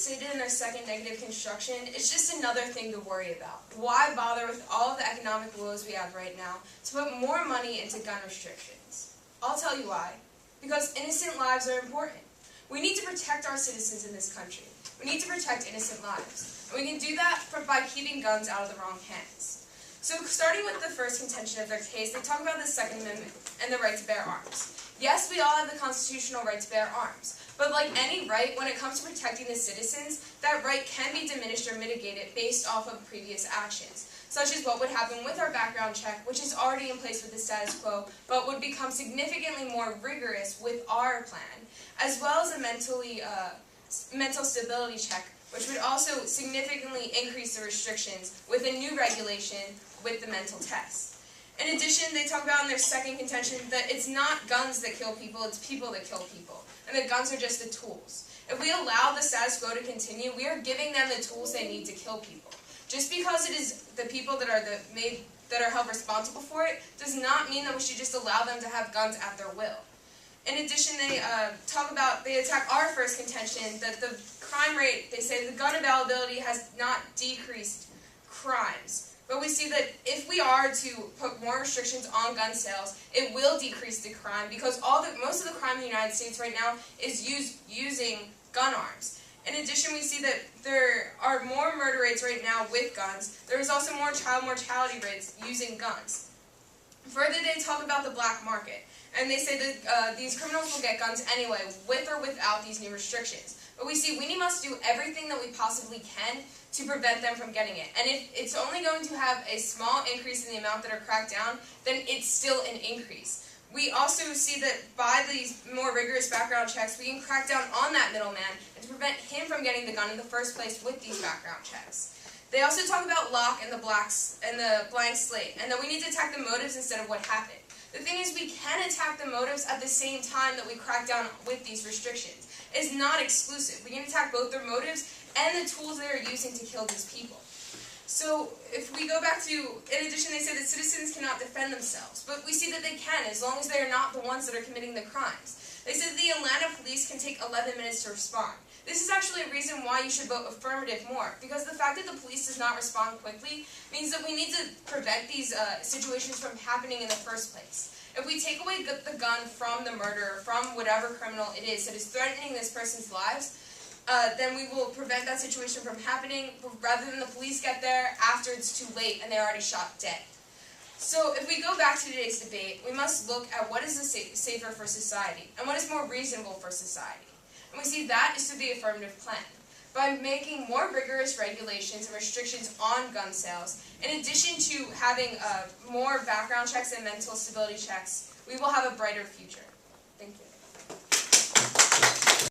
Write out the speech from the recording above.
stated in their second negative construction, it's just another thing to worry about. Why bother with all of the economic woes we have right now to put more money into gun restrictions? I'll tell you why. Because innocent lives are important. We need to protect our citizens in this country. We need to protect innocent lives. And we can do that by keeping guns out of the wrong hands. So starting with the first contention of their case, they talk about the Second Amendment and the right to bear arms. Yes, we all have the constitutional right to bear arms, but like any right, when it comes to protecting the citizens, that right can be diminished or mitigated based off of previous actions, such as what would happen with our background check, which is already in place with the status quo, but would become significantly more rigorous with our plan, as well as a mental stability check, which would also significantly increase the restrictions with a new regulation with the mental test. In addition, they talk about in their second contention that it's not guns that kill people, it's people that kill people, and that guns are just the tools. If we allow the status quo to continue, we are giving them the tools they need to kill people. Just because it is the people that are held responsible for it does not mean that we should just allow them to have guns at their will. In addition, they attack our first contention that the crime rate, they say the gun availability has not decreased crimes. But we see that if we are to put more restrictions on gun sales, it will decrease the crime because most of the crime in the United States right now is using gun arms. In addition, we see that there are more murder rates right now with guns. There is also more child mortality rates using guns. Further, they talk about the black market, and they say that these criminals will get guns anyway, with or without these new restrictions. But we see we must do everything that we possibly can to prevent them from getting it. And if it's only going to have a small increase in the amount that are cracked down, then it's still an increase. We also see that by these more rigorous background checks, we can crack down on that middleman and to prevent him from getting the gun in the first place with these background checks. They also talk about Locke and the blank slate, and that we need to attack the motives instead of what happened. The thing is, we can attack the motives at the same time that we crack down with these restrictions. It's not exclusive. We can attack both their motives and the tools they are using to kill these people. So if we go back to, in addition, they say that citizens cannot defend themselves, but we see that they can as long as they are not the ones that are committing the crimes. They said the Atlanta police can take 11 minutes to respond. This is actually a reason why you should vote affirmative more, because the fact that the police does not respond quickly means that we need to prevent these situations from happening in the first place. If we take away the gun from the murderer, from whatever criminal it is that is threatening this person's lives, then we will prevent that situation from happening rather than the police get there after it's too late and they're already shot dead. So if we go back to today's debate, we must look at what is safer for society and what is more reasonable for society. And we see that is through the affirmative plan. By making more rigorous regulations and restrictions on gun sales, in addition to having more background checks and mental stability checks, we will have a brighter future. Thank you.